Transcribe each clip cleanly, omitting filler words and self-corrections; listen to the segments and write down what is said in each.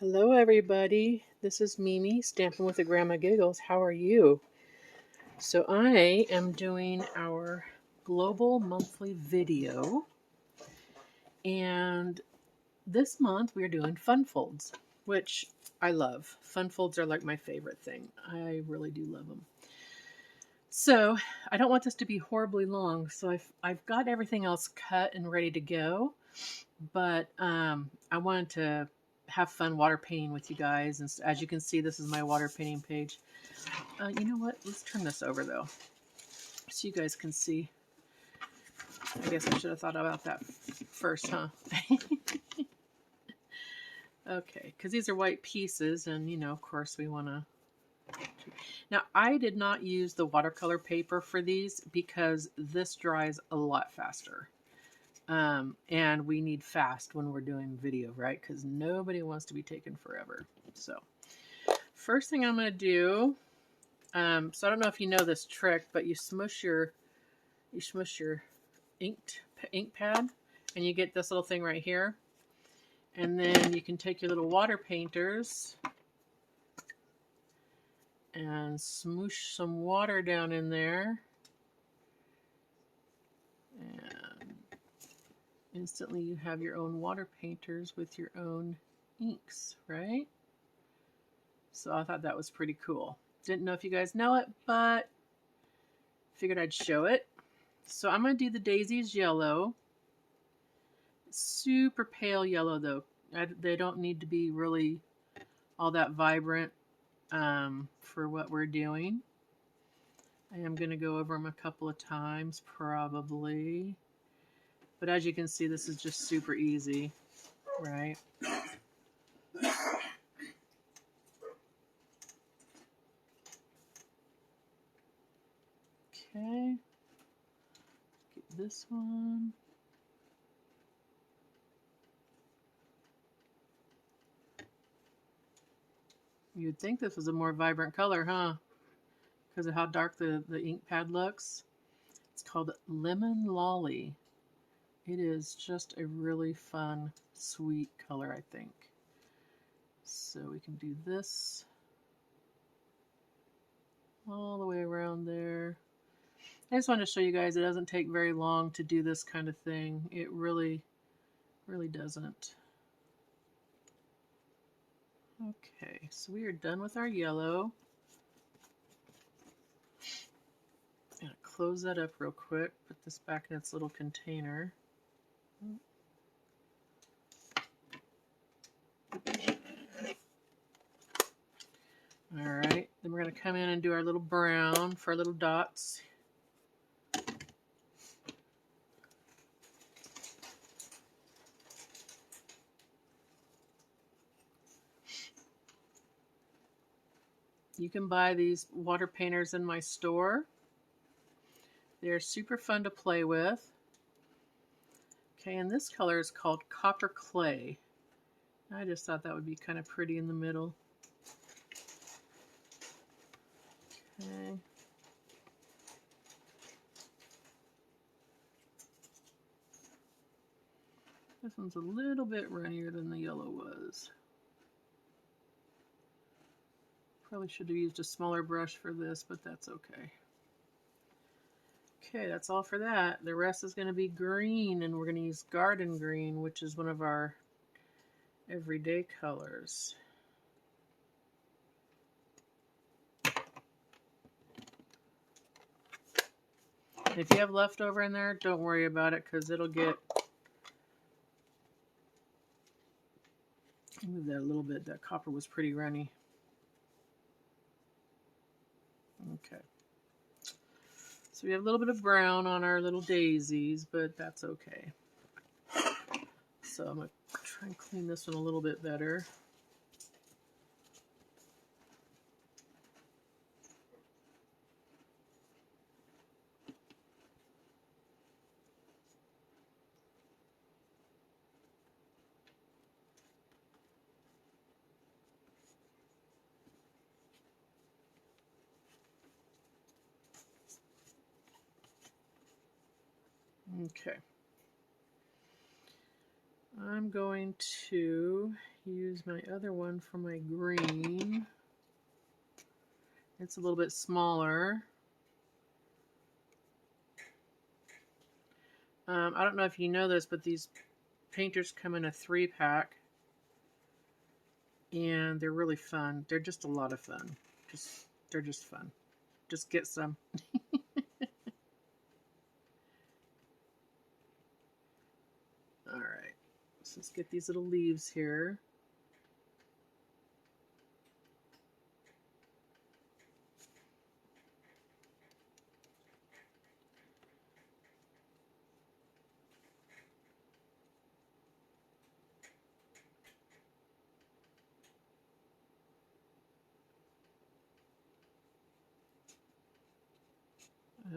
Hello, everybody. This is Mimi, Stampin' with the Grandma Giggles. How are you? So I am doing our global monthly video, and this month we're doing fun folds, which I love. Fun folds are like my favorite thing. I really do love them. So I don't want this to be horribly long, so I've got everything else cut and ready to go, but I wanted to have fun water painting with you guys. And as you can see, this is my water painting page. You know what? Let's turn this over though, so you guys can see. I guess I should have thought about that first, huh? Okay, because these are white pieces, and of course we want to. Now, I did not use the watercolor paper for these because this dries a lot faster. And we need fast when we're doing video, right? Because nobody wants to be taken forever. So first thing I'm going to do, so I don't know if you know this trick, but you smush your ink pad, and you get this little thing right here. And then you can take your little water painters and smoosh some water down in there. And instantly you have your own water painters with your own inks, right? So I thought that was pretty cool. Didn't know if you guys know it, but figured I'd show it. So I'm going to do the daisies yellow. Super pale yellow though. They don't need to be really all that vibrant for what we're doing. I am going to go over them a couple of times probably. But as you can see, this is just super easy, right? Okay. Get this one. You'd think this was a more vibrant color, huh? Because of how dark the ink pad looks. It's called Lemon Lolly. It is just a really fun, sweet color, I think. So we can do this all the way around there. I just wanted to show you guys it doesn't take very long to do this kind of thing. It really, really doesn't. Okay, so we are done with our yellow. I'm gonna close that up real quick, put this back in its little container. Alright, then we're going to come in and do our little brown for our little dots. You can buy these water painters in my store. They're super fun to play with. Okay, and this color is called Copper Clay. I just thought that would be kind of pretty in the middle. Okay. This one's a little bit runnier than the yellow was. Probably should have used a smaller brush for this, but that's okay. Okay, that's all for that. The rest is going to be green, and we're going to use Garden Green, which is one of our everyday colors. If you have leftover in there, don't worry about it because it'll get... Move that a little bit. That copper was pretty runny. Okay. So we have a little bit of brown on our little daisies, but that's okay. So I'm going to try and clean this one a little bit better. Okay. I'm going to use my other one for my green. It's a little bit smaller. I don't know if you know this, but these painters come in a 3-pack. And they're really fun. They're just a lot of fun. They're just fun. Just get some. All right. So let's get these little leaves here.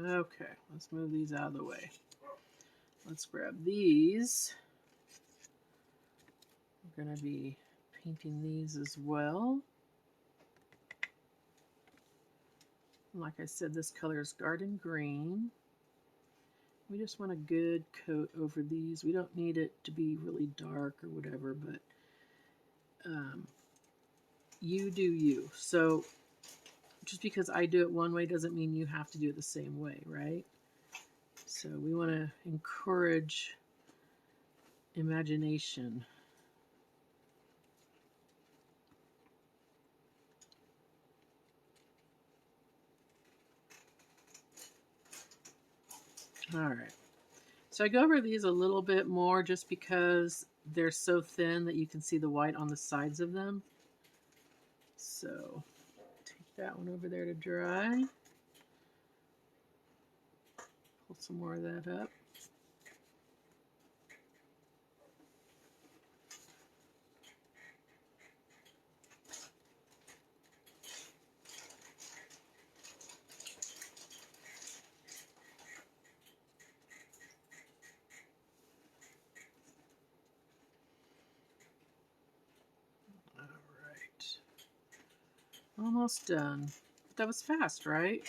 Okay, let's move these out of the way. Let's grab these. We're going to be painting these as well. Like I said, this color is Garden Green. We just want a good coat over these. We don't need it to be really dark or whatever, but you do you. So just because I do it one way doesn't mean you have to do it the same way, right? So we want to encourage imagination. All right. So I go over these a little bit more just because they're so thin that you can see the white on the sides of them. So take that one over there to dry. Pull some more of that up. Almost done. That was fast, right?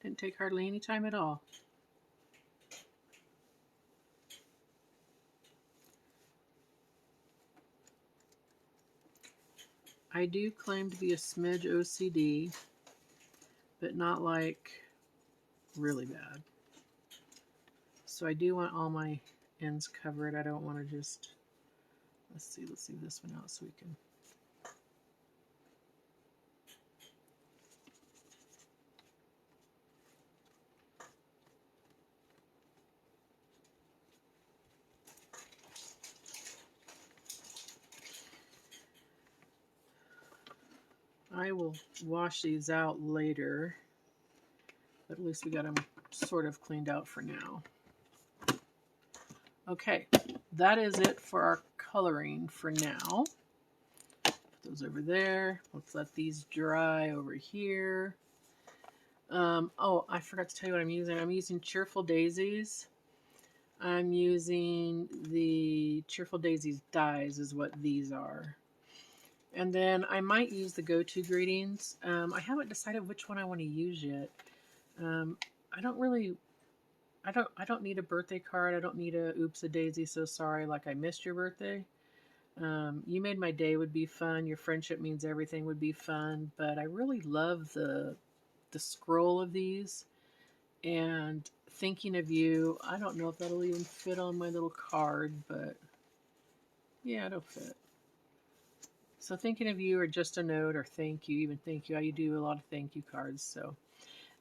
Didn't take hardly any time at all. I do claim to be a smidge OCD, but not like really bad. So I do want all my ends covered. I don't want to just, let's leave this one out so we can. I will wash these out later, but at least we got them sort of cleaned out for now. Okay, that is it for our coloring for now. Put those over there. Let's let these dry over here. Oh, I forgot to tell you what I'm using. I'm using Cheerful Daisies. I'm using the Cheerful Daisies dyes is what these are. And then I might use the Go-To Greetings. I haven't decided which one I want to use yet. I don't need a birthday card. I don't need a oops a daisy, so sorry, like I missed your birthday. You made my day would be fun. Your friendship means everything would be fun. But I really love the scroll of these. And thinking of you, I don't know if that'll even fit on my little card, but yeah, it'll fit. So thinking of you or just a note or thank you, even thank you. I do a lot of thank you cards. So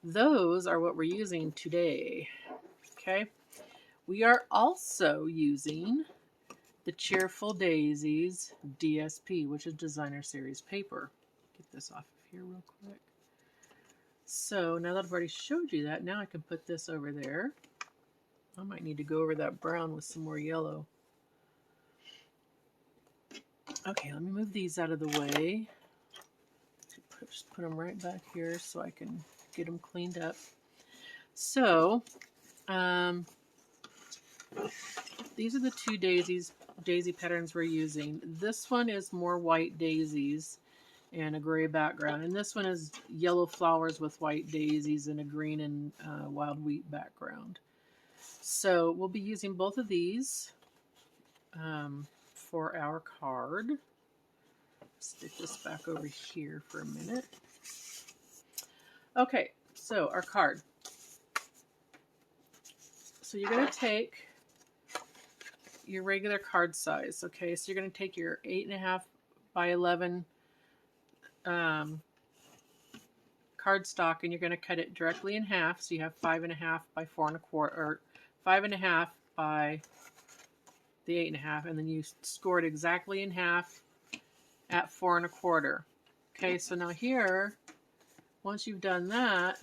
those are what we're using today. Okay. We are also using the Cheerful Daisies DSP, which is Designer Series paper. Get this off of here real quick. So now that I've already showed you that, now I can put this over there. I might need to go over that brown with some more yellow. Okay, let me move these out of the way. Just put them right back here so I can get them cleaned up. So, these are the two daisy patterns we're using. This one is more white daisies and a gray background. And this one is yellow flowers with white daisies and a green and wild wheat background. So we'll be using both of these for our card. Stick this back over here for a minute. Okay, so our card. So you're going to take your regular card size. Okay, so you're going to take your 8.5 by 11 cardstock, and you're going to cut it directly in half. So you have 5.5 by 4.25, or 5.5 by the 8.5, and then you score it exactly in half at 4.25. Okay, so now here, once you've done that,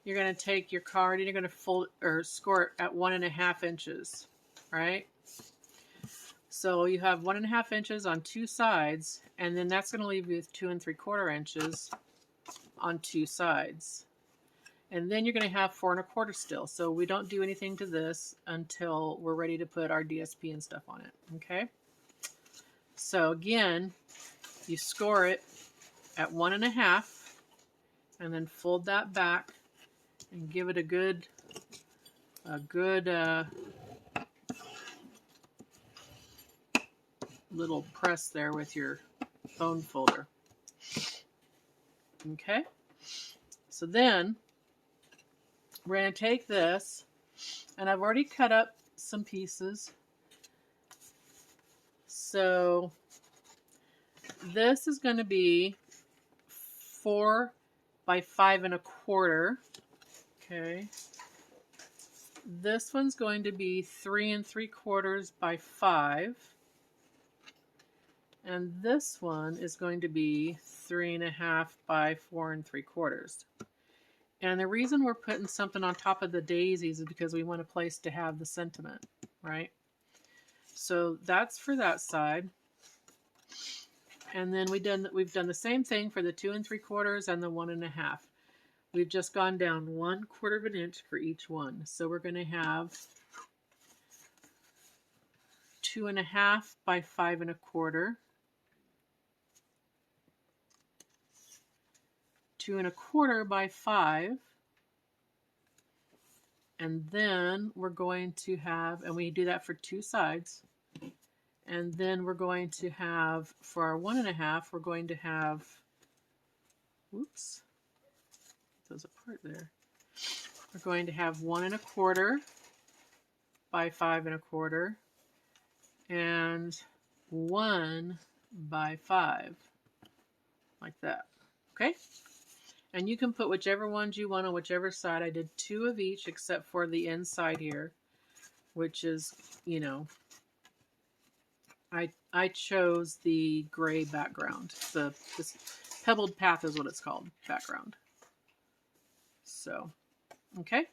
you're going to take your card and you're going to fold or score it at 1.5 inches, right? So you have 1.5 inches on two sides, and then that's going to leave you with 2 3/4 inches on two sides. And then you're going to have 4.25 still. So we don't do anything to this until we're ready to put our DSP and stuff on it. Okay. So again, you score it at 1.5 and then fold that back and give it a good little press there with your bone folder. Okay. So then we're going to take this, and I've already cut up some pieces. So this is going to be 4 by 5.25. Okay. This one's going to be 3 3/4 by 5. And this one is going to be 3.5 by 4 3/4. And the reason we're putting something on top of the daisies is because we want a place to have the sentiment, right? So that's for that side. And then we've done the same thing for the 2 3/4 and the 1.5. We've just gone down 1/4 of an inch for each one. So we're going to have 2.5 by 5.25. 2 1/4 by 5, and then we're going to have, and we do that for two sides, and then we're going to have, for our 1.5, we're going to have, whoops, those apart there. We're going to have 1 1/4 by 5.25 and 1 by 5, like that. Okay. And you can put whichever ones you want on whichever side. I did 2 of each except for the inside here, which is, you know, I chose the gray background. This pebbled path is what it's called, background. So, okay.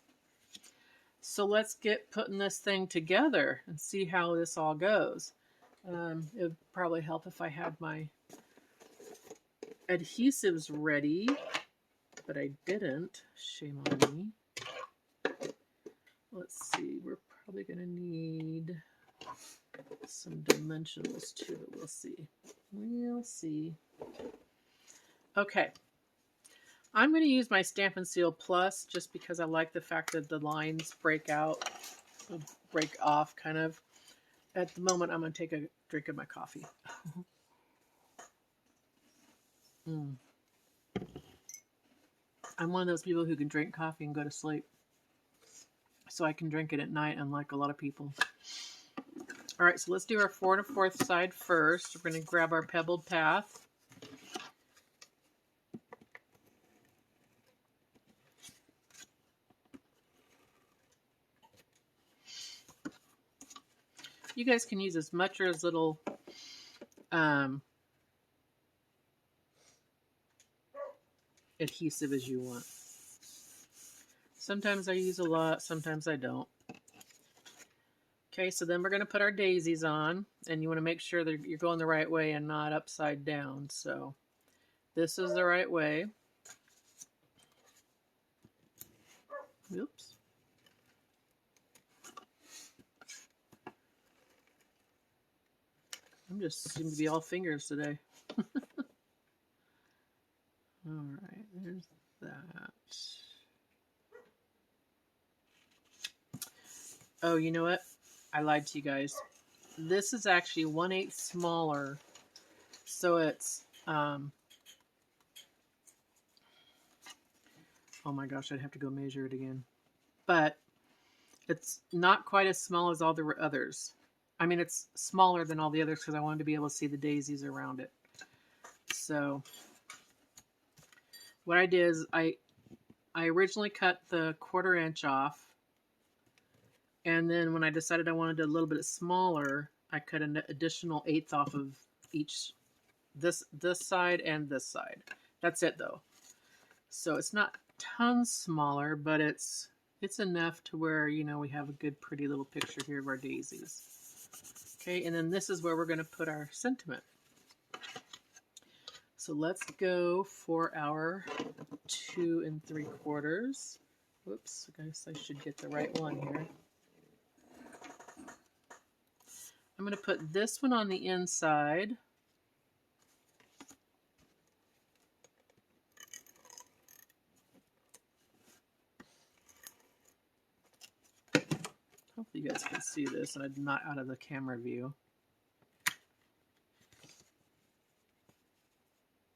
So let's get putting this thing together and see how this all goes. It would probably help if I had my adhesives ready. But I didn't. Shame on me. Let's see. We're probably going to need some dimensionals too. We'll see. We'll see. Okay. I'm going to use my Stampin' Seal Plus just because I like the fact that the lines break off kind of. At the moment, I'm going to take a drink of my coffee. I'm one of those people who can drink coffee and go to sleep. So I can drink it at night, unlike a lot of people. All right, so let's do our 4 1/4 side first. We're going to grab our pebbled path. You guys can use as much or as little adhesive as you want. Sometimes I use a lot, sometimes I don't. Okay, so then we're going to put our daisies on, and you want to make sure that you're going the right way and not upside down. So this is the right way. Oops. I'm just seem to be all fingers today. All right, there's that. Oh, you know what? I lied to you guys. this is actually 1/8 smaller. So it's, oh my gosh, I'd have to go measure it again. But it's not quite as small as all the others. I mean, it's smaller than all the others because I wanted to be able to see the daisies around it. So what I did is I originally cut the 1/4 inch off. And then when I decided I wanted it a little bit smaller, I cut an additional 1/8 off of each, this side and this side. That's it though. So it's not tons smaller, but it's enough to where, you know, we have a good pretty little picture here of our daisies. Okay, and then this is where we're going to put our sentiment. So let's go for our 2 3/4. Whoops, I guess I should get the right one here. I'm going to put this one on the inside. Hopefully you guys can see this and I'm not out of the camera view.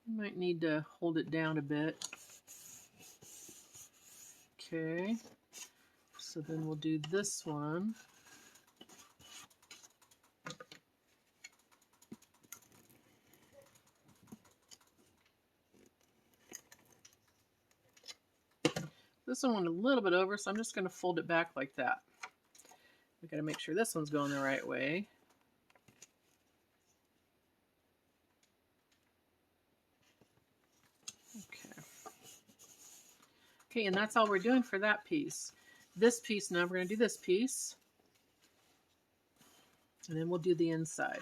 You might need to hold it down a bit. Okay, so then we'll do this one. This one went a little bit over, so I'm just going to fold it back like that. We got to make sure this one's going the right way. Okay. Okay, and that's all we're doing for that piece. This piece, now we're going to do this piece. And then we'll do the inside.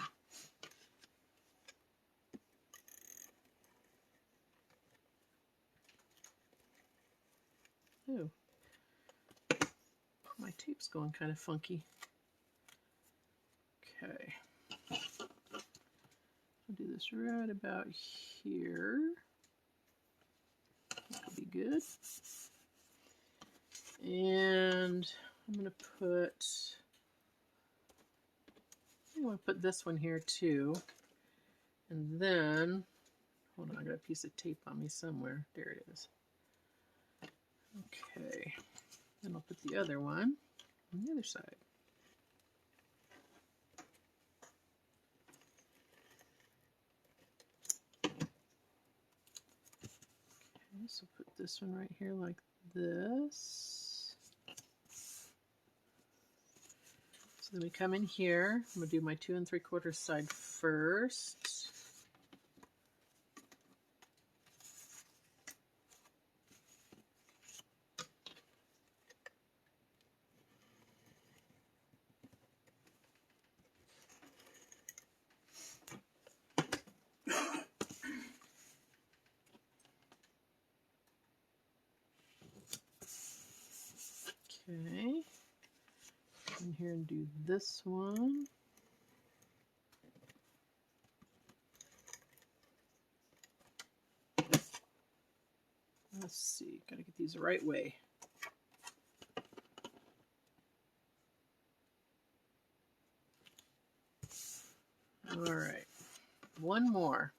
Ooh. My tape's going kind of funky. Okay. I'll do this right about here. That'll be good. And I'm going to put this one here too. And then, hold on, I got a piece of tape on me somewhere. There it is. Okay. Then I'll put the other one on the other side. Okay, so put this one right here like this. So then we come in here. I'm going to do my 2 3/4 side first. Okay, in here and do this one. Let's see, gotta get these the right way. All right, one more.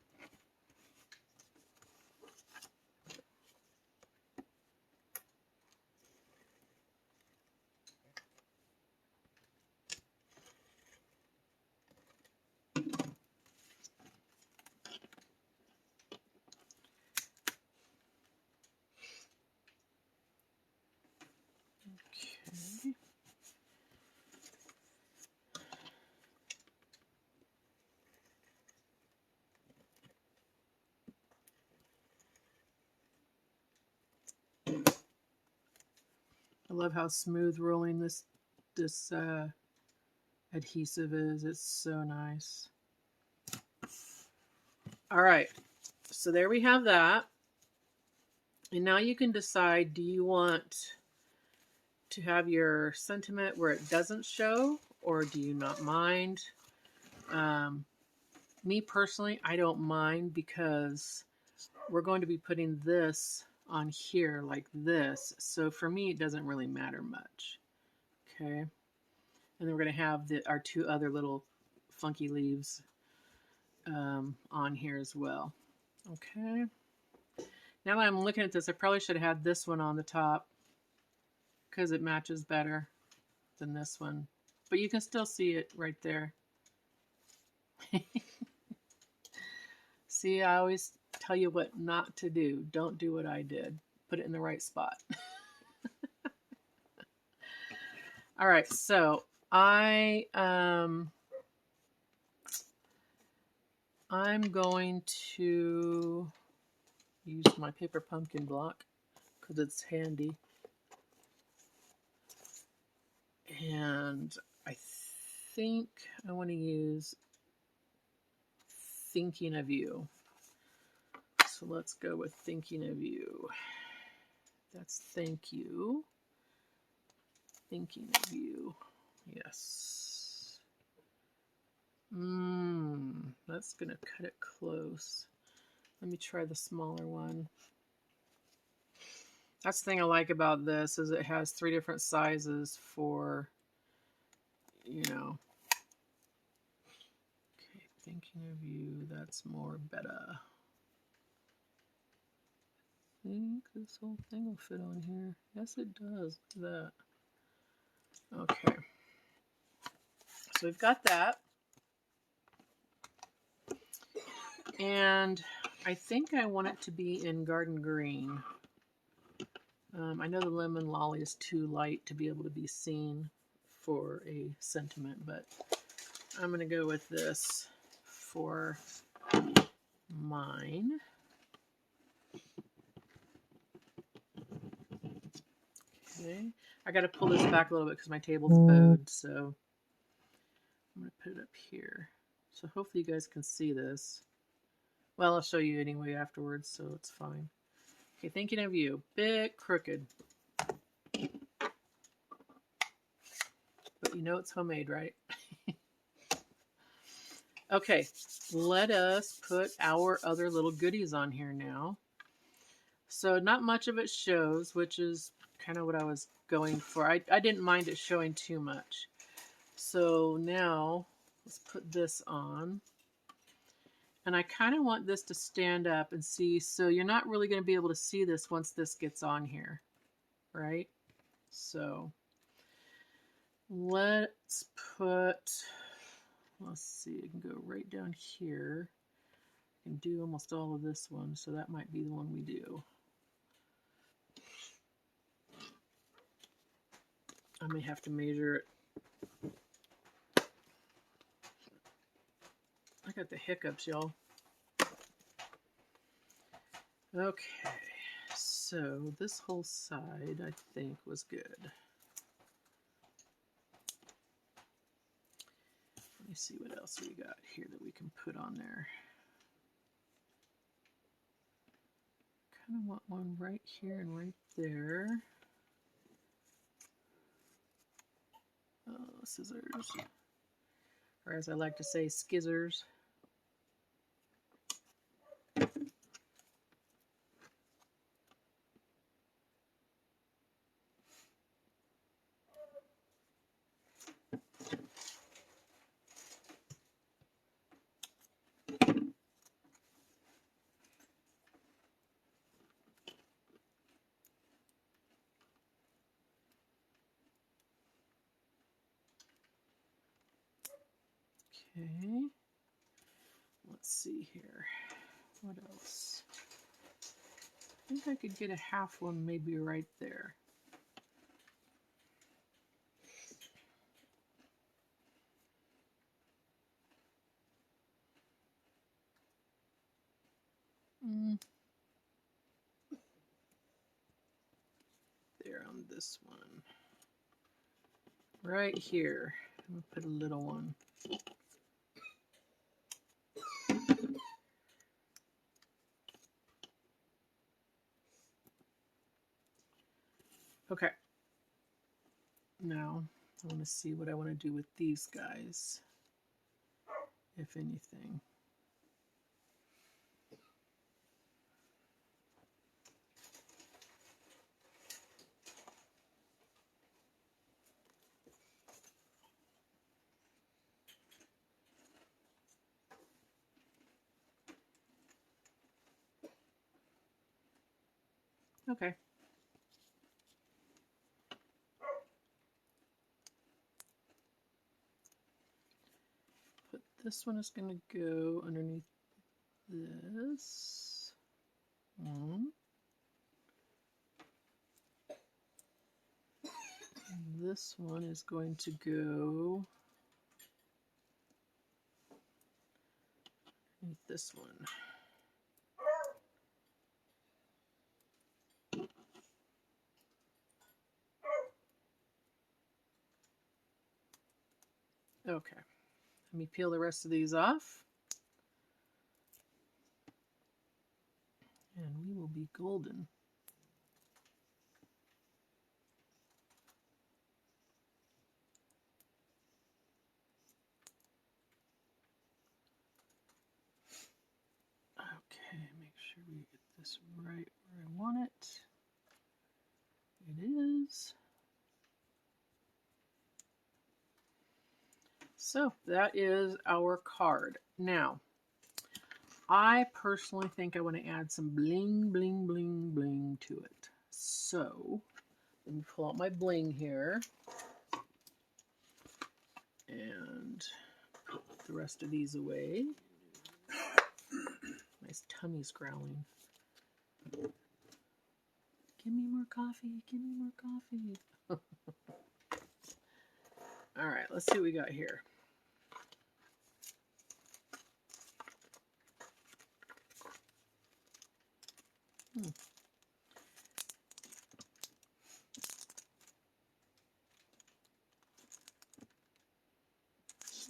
Okay. I love how smooth rolling this adhesive is. It's so nice. All right, so there we have that. And now you can decide, do you want to have your sentiment where it doesn't show, or do you not mind? Me personally, I don't mind because we're going to be putting this on here like this. So for me, it doesn't really matter much. Okay. And then we're going to have our two other little funky leaves on here as well. Okay. Now that I'm looking at this, I probably should have had this one on the top because it matches better than this one. But you can still see it right there. See, I always tell you what not to do. Don't do what I did. Put it in the right spot. All right, so I'm going to use my paper pumpkin block because it's handy. And I think I want to use Thinking of You. So let's go with Thinking of You. That's thank you. Thinking of you. Yes. That's going to cut it close. Let me try the smaller one. That's the thing I like about this is it has 3 different sizes for, you know. Okay, Thinking of You. That's more better. I think this whole thing will fit on here. Yes, it does. Look at that. Okay. So we've got that. And I think I want it to be in Garden Green. I know the Lemon Lolly is too light to be able to be seen for a sentiment, but I'm going to go with this for mine. Okay, I got to pull this back a little bit because my table's bowed, so I'm going to put it up here. So hopefully you guys can see this. Well, I'll show you anyway afterwards, so it's fine. Okay, Thinking of You. Bit crooked. But you know it's homemade, right? Okay, let us put our other little goodies on here now. So not much of it shows, which is kind of what I was going for. I didn't mind it showing too much. So now let's put this on. And I kind of want this to stand up and see. So you're not really going to be able to see this once this gets on here, right? So let's see, I can go right down here. I can do almost all of this one, so that might be the one we do. I may have to measure it. I got the hiccups, y'all. Okay, so this whole side, I think, was good. Let me see what else we got here that we can put on there. Kind of want one right here and right there. Oh, scissors. Or as I like to say, skizzers. Okay. Let's see here. What else? I think I could get a half one maybe right there. There on this one. Right here. I'm going to put a little one. Okay. Now, I want to see what I want to do with these guys, if anything. Okay. But this one is going to go underneath this one. And this one is going to go underneath this one. Okay, let me peel the rest of these off. And we will be golden. Okay, make sure we get this right where I want it. It is. So that is our card. Now, I personally think I want to add some bling, bling, bling, bling to it. So, let me pull out my bling here. And put the rest of these away. My tummy's growling. Give me more coffee, give me more coffee. All right, let's see what we got here.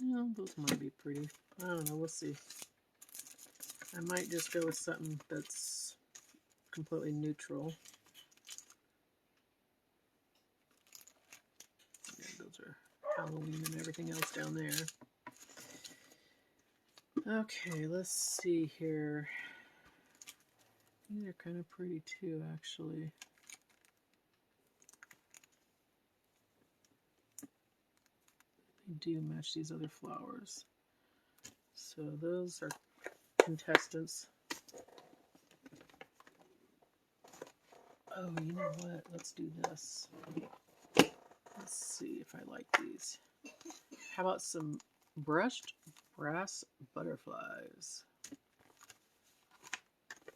Yeah, those might be pretty. I don't know, we'll see. I might just go with something that's completely neutral. Yeah, those are Halloween and everything else down there. Okay, let's see here. These are kind of pretty too, actually. They do match these other flowers. So those are contestants. Oh, you know what? Let's do this. Let's see if I like these. How about some brushed brass butterflies?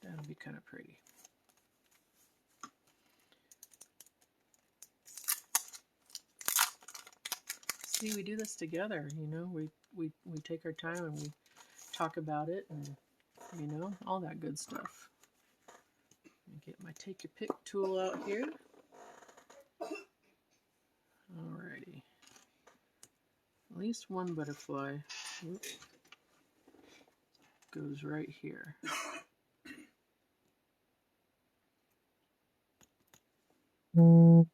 That'd be kind of pretty. See, we do this together, you know. We take our time and we talk about it and, you know, all that good stuff. Let me get my take your pick tool out here. Alrighty. At least one butterfly goes right here. Okay.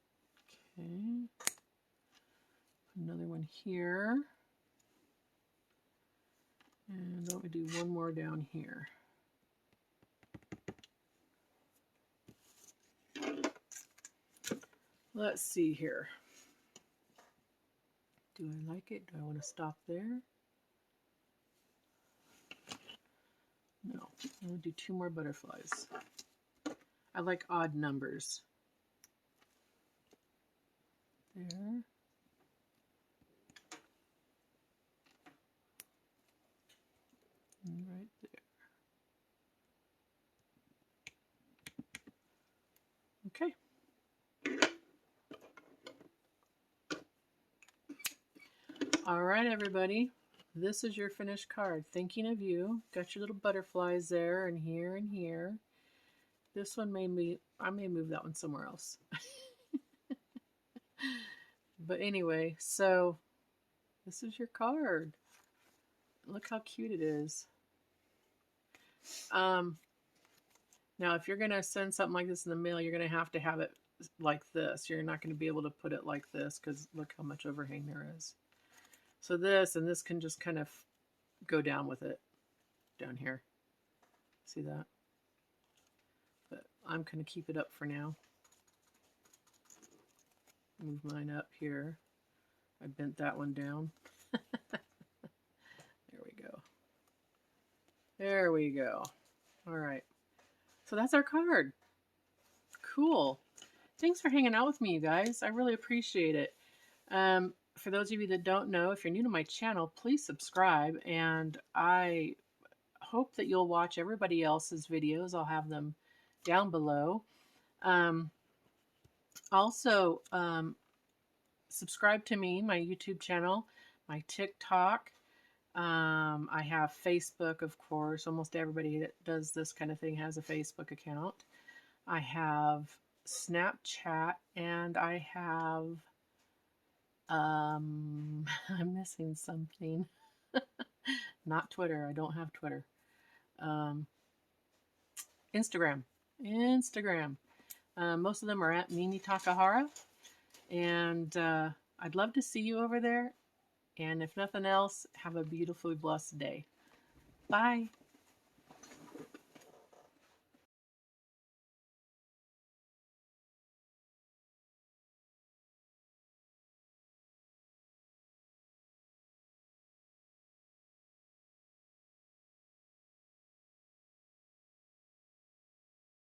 Another one here. And let me do one more down here. Let's see here. Do I like it? Do I want to stop there? No. I'm going to do two more butterflies. I like odd numbers. There. And right there. Okay. All right, everybody. This is your finished card. Thinking of you. Got your little butterflies there and here and here. This one I may move that one somewhere else. But anyway, so this is your card. Look how cute it is. Now, if you're going to send something like this in the mail, you're going to have it like this. You're not going to be able to put it like this because look how much overhang there is. So this and this can just kind of go down with it down here. See that? But I'm going to keep it up for now. Move mine up here. I bent that one down. There we go. There we go. All right. So that's our card. Cool. Thanks for hanging out with me, you guys. I really appreciate it. For those of you that don't know, if you're new to my channel, please subscribe. And I hope that you'll watch everybody else's videos. I'll have them down below. Also, subscribe to me, my YouTube channel, my TikTok. I have Facebook, of course. Almost everybody that does this kind of thing has a Facebook account. I have Snapchat, and I have, I'm missing something. Not Twitter. I don't have Twitter. Um, Instagram. Instagram. Most of them are at Mimi Takahara. And I'd love to see you over there. And if nothing else, have a beautifully blessed day. Bye.